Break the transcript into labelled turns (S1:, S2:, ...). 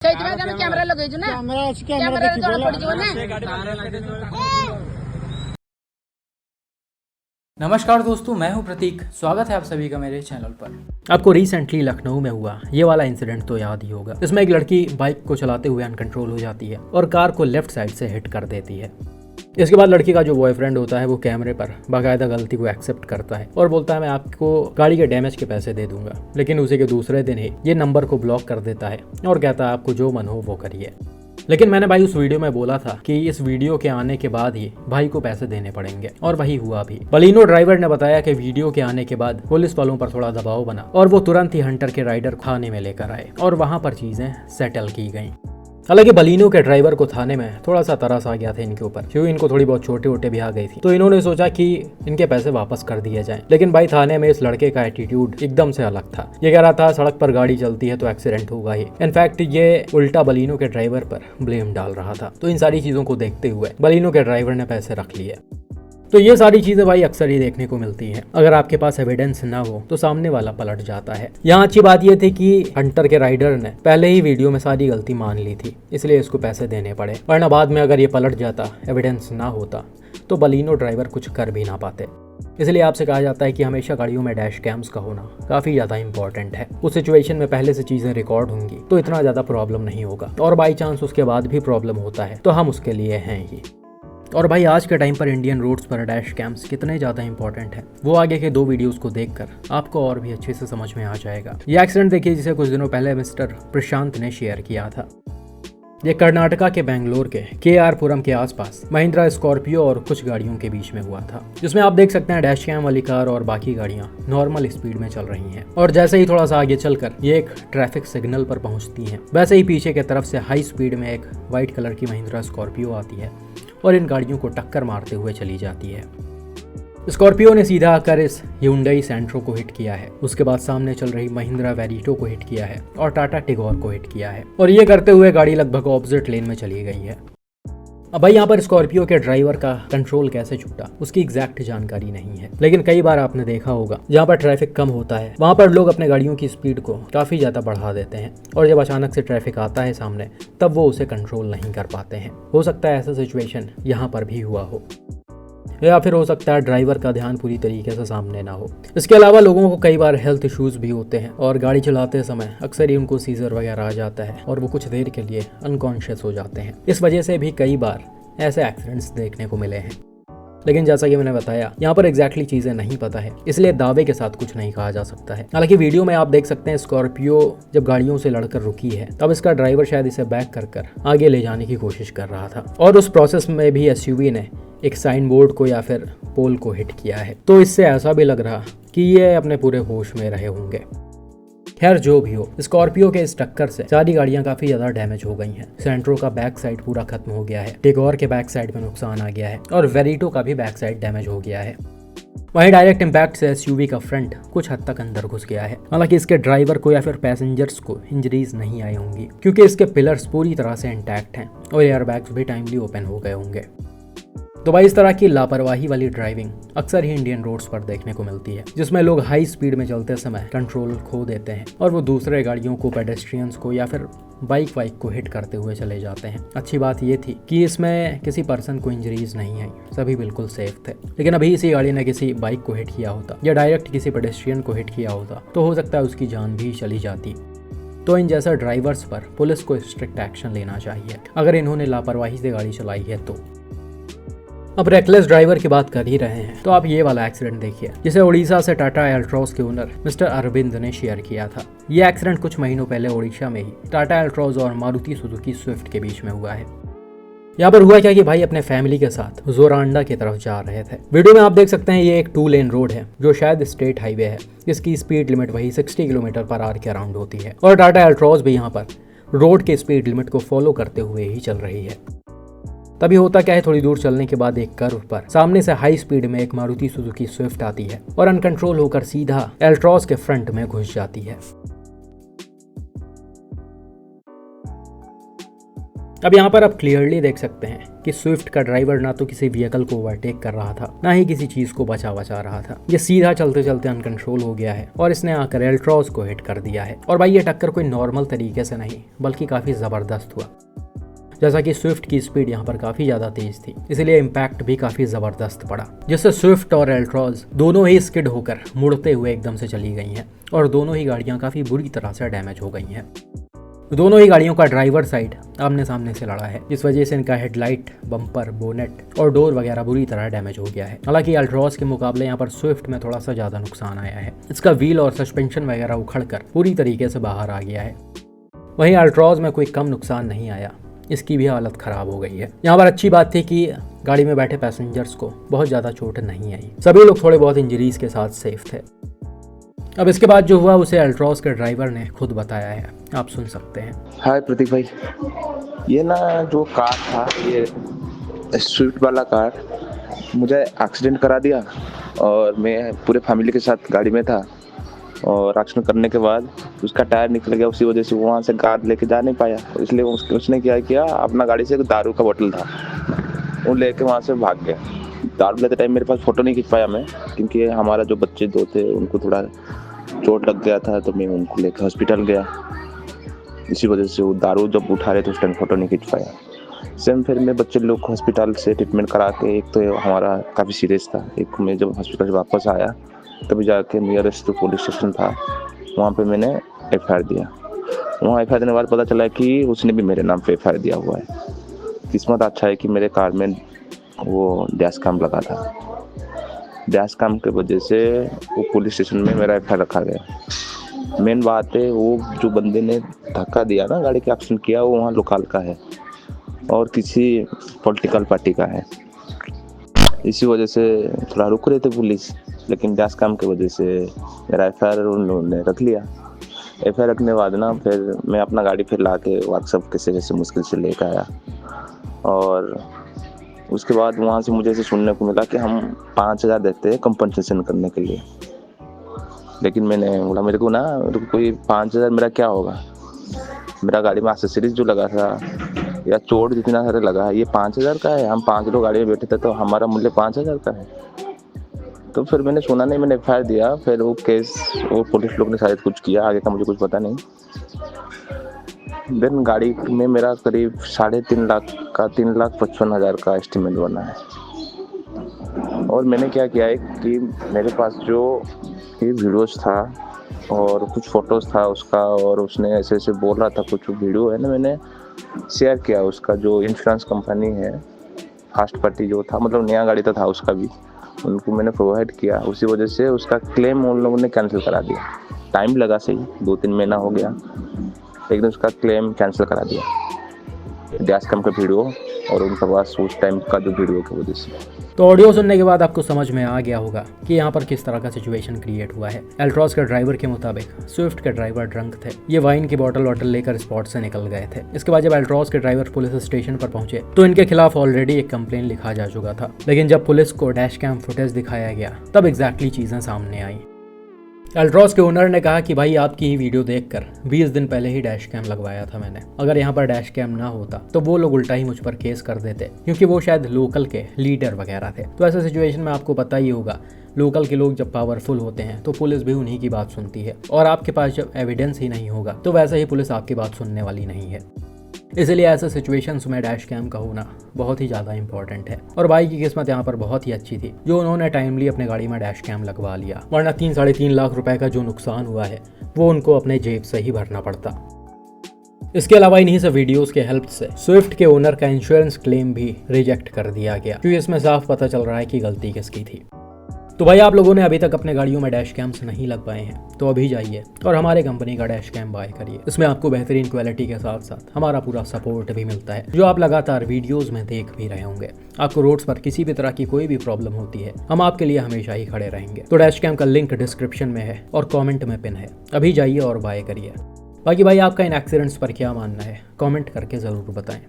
S1: Camera लगेजो ना camera जोड़ा पड़ ना।
S2: नमस्कार दोस्तों, मैं हूं प्रतीक। स्वागत है आप सभी का मेरे चैनल पर। आपको रिसेंटली लखनऊ में हुआ ये वाला इंसिडेंट तो याद ही होगा। इसमें एक लड़की बाइक को चलाते हुए अनकंट्रोल हो जाती है और कार को लेफ्ट साइड से हिट कर देती है। इसके बाद लड़की का जो बॉयफ्रेंड होता है वो कैमरे पर बाकायदा गलती को एक्सेप्ट करता है और बोलता है मैं आपको गाड़ी के डैमेज के पैसे दे दूंगा। लेकिन उसी के दूसरे दिन ही ये नंबर को ब्लॉक कर देता है और कहता है आपको जो मन हो वो करिए। लेकिन मैंने भाई उस वीडियो में बोला था कि इस वीडियो के आने के बाद ही भाई को पैसे देने पड़ेंगे, और वही हुआ भी। बलिनो ड्राइवर ने बताया कि वीडियो के आने के बाद पुलिस वालों पर थोड़ा दबाव बना और वो तुरंत ही हंटर के राइडर थाने में लेकर आए और वहां पर चीजें सेटल की गई। हालांकि बलिनो के ड्राइवर को थाने में थोड़ा सा तरस आ गया था इनके ऊपर, क्योंकि इनको थोड़ी बहुत छोटे वोटे भी आ गई थी। तो इन्होंने सोचा कि इनके पैसे वापस कर दिए जाएं। लेकिन भाई थाने में इस लड़के का एटीट्यूड एकदम से अलग था। ये कह रहा था सड़क पर गाड़ी चलती है तो एक्सीडेंट होगा ही। इनफैक्ट ये उल्टा बलिनो के ड्राइवर पर ब्लेम डाल रहा था। तो इन सारी चीजों को देखते हुए बलिनो के ड्राइवर ने पैसे रख लिए। तो ये सारी चीजें भाई अक्सर ही देखने को मिलती हैं। अगर आपके पास एविडेंस ना हो तो सामने वाला पलट जाता है। यहाँ अच्छी बात ये थी कि हंटर के राइडर ने पहले ही वीडियो में सारी गलती मान ली थी, इसलिए इसको पैसे देने पड़े। वरना बाद में अगर ये पलट जाता, एविडेंस ना होता, तो बलिनो ड्राइवर कुछ कर भी ना पाते। इसलिए आपसे कहा जाता है कि हमेशा गाड़ियों में डैश कैम्स का होना काफी ज्यादा इंपॉर्टेंट है। उस सिचुएशन में पहले से चीजें रिकॉर्ड होंगी तो इतना ज्यादा प्रॉब्लम नहीं होगा, और बाई चांस उसके बाद भी प्रॉब्लम होता है तो हम उसके लिए हैं ही। और भाई आज के टाइम पर इंडियन रोड्स पर डैश कैम्स कितने ज़्यादा इंपॉर्टेंट है वो आगे के 2 वीडियोस को देखकर आपको और भी अच्छे से समझ में आ जाएगा। ये एक्सीडेंट देखिए जिसे कुछ दिनों पहले मिस्टर प्रशांत ने शेयर किया था। ये कर्नाटका के बेंगलोर के KR पुरम के आसपास महिंद्रा स्कॉर्पियो और कुछ गाड़ियों के बीच में हुआ था, जिसमें आप देख सकते हैं डैश कैम वाली कार और बाकी गाड़ियां नॉर्मल स्पीड में चल रही हैं। और जैसे ही थोड़ा सा आगे चलकर ये एक ट्रैफिक सिग्नल पर पहुंचती हैं, वैसे ही पीछे की तरफ से हाई स्पीड में एक व्हाइट कलर की महिंद्रा स्कॉर्पियो आती है और इन गाड़ियों को टक्कर मारते हुए चली जाती है। स्कॉर्पियो ने सीधा आकर इस Hyundai सेंट्रो को हिट किया है, उसके बाद सामने चल रही महिंद्रा वेरिटो को हिट किया है और टाटा टिगोर को हिट किया है, और ये करते हुए गाड़ी लगभग ऑपोजिट लेन में चली गई है। अब भाई यहाँ पर स्कॉर्पियो के ड्राइवर का कंट्रोल कैसे छूटा उसकी एग्जैक्ट जानकारी नहीं है, लेकिन कई बार आपने देखा होगा जहाँ पर ट्रैफिक कम होता है वहाँ पर लोग अपने गाड़ियों की स्पीड को काफी ज्यादा बढ़ा देते हैं, और जब अचानक से ट्रैफिक आता है सामने तब वो उसे कंट्रोल नहीं कर पाते हैं। हो सकता है ऐसा सिचुएशन यहाँ पर भी हुआ हो, या फिर हो सकता है ड्राइवर का ध्यान पूरी तरीके से सामने ना हो। इसके अलावा लोगों को कई बार हेल्थ इश्यूज भी होते हैं और गाड़ी चलाते समय अक्सर ही उनको सीजर वगैरह आ जाता है और वो कुछ देर के लिए अनकॉन्शियस हो जाते हैं। इस वजह से भी कई बार ऐसे एक्सीडेंट्स देखने को मिले हैं। लेकिन जैसा कि मैंने बताया यहाँ पर एग्जैक्टली चीजें नहीं पता है, इसलिए दावे के साथ कुछ नहीं कहा जा सकता है। हालांकि वीडियो में आप देख सकते हैं स्कॉर्पियो जब गाड़ियों से लड़कर रुकी है तब इसका ड्राइवर शायद इसे बैक कर आगे ले जाने की कोशिश कर रहा था, और उस प्रोसेस में भी SUV ने एक साइन बोर्ड को या फिर पोल को हिट किया है। तो इससे ऐसा भी लग रहा कि ये अपने पूरे होश में रहे होंगे। खैर जो भी हो, स्कॉर्पियो के इस टक्कर से सारी गाड़ियां काफी ज्यादा डैमेज हो गई हैं। सेंट्रो का बैक साइड पूरा खत्म हो गया है, टिगोर के बैक साइड में नुकसान आ गया है, और वेरिटो का भी बैक साइड डैमेज हो गया है। वहीं डायरेक्ट इम्पैक्ट से SUV का फ्रंट कुछ हद तक अंदर घुस गया है। हालांकि इसके ड्राइवर को या फिर पैसेंजर्स को इंजरीज नहीं आई होंगी, क्योंकि इसके पिलर्स पूरी तरह से इंटैक्ट हैं और एयरबैग्स भी टाइमली ओपन हो गए होंगे। तो भाई इस तरह की लापरवाही वाली ड्राइविंग अक्सर ही इंडियन रोड्स पर देखने को मिलती है, जिसमें लोग हाई स्पीड में चलते समय कंट्रोल खो देते हैं और वो दूसरे गाड़ियों को, पेडेस्ट्रियंस को या फिर बाइक को हिट करते हुए चले जाते हैं। अच्छी बात ये थी कि इसमें किसी पर्सन को इंजरीज नहीं आई, सभी बिल्कुल सेफ थे। लेकिन अभी इसी गाड़ी ने किसी बाइक को हिट किया होता या डायरेक्ट किसी पेडेस्ट्रियन को हिट किया होता तो हो सकता है उसकी जान भी चली जाती। तो इन जैसा ड्राइवर्स पर पुलिस को स्ट्रिक्ट एक्शन लेना चाहिए अगर इन्होंने लापरवाही से गाड़ी चलाई है तो। अब रेकलेस ड्राइवर की बात कर ही रहे हैं तो आप ये वाला एक्सीडेंट देखिए, जिसे उड़ीसा से टाटा एल्ट्रॉस के ओनर मिस्टर अरविंद ने शेयर किया था। ये एक्सीडेंट कुछ महीनों पहले उड़ीसा में ही टाटा एल्ट्रॉस और मारुति सुजुकी स्विफ्ट के बीच में हुआ है। यहाँ पर हुआ क्या कि भाई अपने फैमिली के साथ जोरांडा की तरफ जा रहे थे। वीडियो में आप देख सकते हैं ये एक 2 लेन रोड है जो शायद स्टेट हाईवे है, जिसकी स्पीड लिमिट वही 60 km/h के अराउंड होती है, और टाटा एल्ट्रॉस भी यहाँ पर रोड के स्पीड लिमिट को फॉलो करते हुए ही चल रही है। तभी होता क्या है, थोड़ी दूर चलने के बाद एक कर्व पर सामने से हाई स्पीड में एक मारुति सुजुकी स्विफ्ट आती है और अनकंट्रोल होकर सीधा एल्ट्रॉस के फ्रंट में घुस जाती है। अब यहाँ पर आप क्लियरली देख सकते हैं कि स्विफ्ट का ड्राइवर ना तो किसी व्हीकल को ओवरटेक कर रहा था, ना ही किसी चीज को बचा रहा था। ये सीधा चलते चलते अनकंट्रोल हो गया है और इसने आकर एल्ट्रॉज को हिट कर दिया है। और भाई ये टक्कर कोई नॉर्मल तरीके से नहीं बल्कि काफी जबरदस्त हुआ। जैसा कि स्विफ्ट की स्पीड यहाँ पर काफी ज्यादा तेज थी, इसलिए इम्पैक्ट भी काफी जबरदस्त पड़ा, जिससे स्विफ्ट और एल्ट्रॉज दोनों ही स्किड होकर मुड़ते हुए एकदम से चली गई हैं और दोनों ही गाड़ियां काफी बुरी तरह से डैमेज हो गई हैं। दोनों ही गाड़ियों का ड्राइवर साइड आमने सामने से लड़ा है, जिस वजह से इनका हेडलाइट, बम्पर, बोनेट और डोर वगैरह बुरी तरह डैमेज हो गया है। हालांकि एल्ट्रॉज के मुकाबले यहाँ पर स्विफ्ट में थोड़ा सा ज्यादा नुकसान आया है। इसका व्हील और सस्पेंशन वगैरह उखड़कर पूरी तरीके से बाहर आ गया है। वहीं एल्ट्रॉज में कोई कम नुकसान नहीं आया, इसकी भी हालत खराब हो गई है। यहाँ पर अच्छी बात थी कि गाड़ी में बैठे पैसेंजर्स को बहुत ज्यादा चोट नहीं आई, सभी लोग थोड़े बहुत इंजरीज के साथ सेफ थे। अब इसके बाद जो हुआ उसे एल्ट्रॉज के ड्राइवर ने खुद बताया है, आप सुन सकते हैं।
S3: हाय प्रतीक भाई, ये ना जो कार था, ये स्विफ्ट वाला कार मुझे एक्सीडेंट करा दिया और मैं पूरे फैमिली के साथ गाड़ी में था और एक्सीडेंट करने के बाद उसका टायर निकल गया। उसी वजह से वहाँ से कार लेके जा नहीं पाया, इसलिए उसने क्या किया, अपना गाड़ी से एक दारू का बोतल था वो लेके वहाँ से भाग गया। दारू लेते टाइम मेरे पास फ़ोटो नहीं खींच पाया मैं, क्योंकि हमारा जो बच्चे दो थे उनको थोड़ा चोट लग गया था, तो मैं उनको लेकर हॉस्पिटल गया। इसी वजह से वो दारू जब उठा रहे तो उस टाइम फ़ोटो नहीं खींच पाया। सेम फिर मैं बच्चे लोग को हॉस्पिटल से ट्रीटमेंट करा के, एक तो हमारा काफ़ी सीरियस था, एक मैं जब हॉस्पिटल से वापस आया तभी जाके नियरेस्ट जो पुलिस स्टेशन था वहाँ पे मैंने FIR दिया। वहाँ FIR देने के बाद पता चला कि उसने भी मेरे नाम पे FIR दिया हुआ है। किस्मत अच्छा है कि मेरे कार में वो डैश कैम लगा था। डैश कैम की वजह से वो पुलिस स्टेशन में मेरा FIR रखा गया। मेन बात है, वो जो बंदे ने धक्का दिया ना, गाड़ी का एक्सीडेंट किया, वो वहाँ लोकल का है और किसी पॉलिटिकल पार्टी का है। इसी वजह से थोड़ा रुक रहे थे पुलिस, लेकिन डैश कैम की वजह से मेरा FIR उन लोगों ने रख लिया। FIR रखने के बाद ना फिर मैं अपना गाड़ी फिर ला के वर्कशॉप कैसे मुश्किल से लेकर आया और उसके बाद वहाँ से मुझे ऐसे सुनने को मिला कि हम 5,000 देते हैं कंपनसेशन करने के लिए। लेकिन मैंने बोला मेरे को कोई 5,000 मेरा क्या होगा, मेरा गाड़ी में एक्सेसरीज जो लगा था या चोट जितना सारे लगा है, ये 5,000 का है। हम 5 लोग गाड़ी में बैठे थे तो हमारा मूल्य 5,000 का है। तो फिर मैंने सुना नहीं, मैंने FIR दिया। फिर वो केस वो पुलिस लोग ने शायद कुछ किया, आगे का मुझे कुछ पता नहीं। देन गाड़ी में मेरा करीब 3.5 लाख का 3,55,000 का एस्टिमेट बना है। और मैंने क्या किया है कि मेरे पास जो ये वीडियोस था और कुछ फ़ोटोज़ था उसका, और उसने ऐसे ऐसे बोल रहा था, कुछ वीडियो है ना, मैंने शेयर किया। उसका जो इंश्योरेंस कंपनी है, फर्स्ट पार्टी जो था, मतलब नया गाड़ी तो था उसका भी, उनको मैंने प्रोवाइड किया। उसी वजह से उसका क्लेम उन लोगों ने कैंसिल करा दिया। टाइम लगा सही, 2-3 महीना हो गया, लेकिन उसका क्लेम कैंसिल करा दिया डैश कैम का वीडियो और उनके पास उस टाइम का जो वीडियो की वजह से।
S2: तो ऑडियो सुनने के बाद आपको समझ में आ गया होगा कि यहाँ पर किस तरह का सिचुएशन क्रिएट हुआ है। एल्ट्रॉज के ड्राइवर के मुताबिक स्विफ्ट के ड्राइवर ड्रंक थे। ये वाइन की बोतल लेकर स्पॉट से निकल गए थे। इसके बाद जब एल्ट्रॉज के ड्राइवर पुलिस स्टेशन पर पहुंचे तो इनके खिलाफ ऑलरेडी एक कंप्लेन लिखा जा चुका था। लेकिन जब पुलिस को डैश कैम फुटेज दिखाया गया तब एग्जैक्टली चीजें सामने आई। एल्ट्रॉज के ओनर ने कहा कि भाई आपकी ही वीडियो देखकर 20 दिन पहले ही डैश कैम लगवाया था मैंने। अगर यहाँ पर डैश कैम ना होता तो वो लोग उल्टा ही मुझ पर केस कर देते, क्योंकि वो शायद लोकल के लीडर वगैरह थे। तो ऐसे सिचुएशन में आपको पता ही होगा, लोकल के लोग जब पावरफुल होते हैं तो पुलिस भी उन्हीं की बात सुनती है, और आपके पास जब एविडेंस ही नहीं होगा तो वैसे ही पुलिस आपकी बात सुनने वाली नहीं है। इसलिए ऐसे सिचुएशंस में डैश कैम का होना बहुत ही ज़्यादा इंपॉर्टेंट है। और भाई की किस्मत यहाँ पर बहुत ही अच्छी थी जो उन्होंने टाइमली अपने गाड़ी में डैश कैम लगवा लिया, वरना 3-3.5 लाख रुपए का जो नुकसान हुआ है वो उनको अपने जेब से ही भरना पड़ता। इसके अलावा इन्हीं से वीडियोस के हेल्प से स्विफ्ट के ओनर का इंश्योरेंस क्लेम भी रिजेक्ट कर दिया गया, क्योंकि इसमें साफ पता चल रहा है कि गलती किसकी थी। तो भाई आप लोगों ने अभी तक अपने गाड़ियों में डैश कैम्स नहीं लगवाए हैं तो अभी जाइए और हमारे कंपनी का डैश कैम बाय करिए। इसमें आपको बेहतरीन क्वालिटी के साथ साथ हमारा पूरा सपोर्ट भी मिलता है, जो आप लगातार वीडियोस में देख भी रहे होंगे। आपको रोड्स पर किसी भी तरह की कोई भी प्रॉब्लम होती है, हम आपके लिए हमेशा ही खड़े रहेंगे। तो डैश कैम का लिंक डिस्क्रिप्शन में है और कॉमेंट में पिन है, अभी जाइए और बाय करिए। बाकी भाई आपका इन एक्सीडेंट्स पर क्या मानना है, कॉमेंट करके ज़रूर बताएं।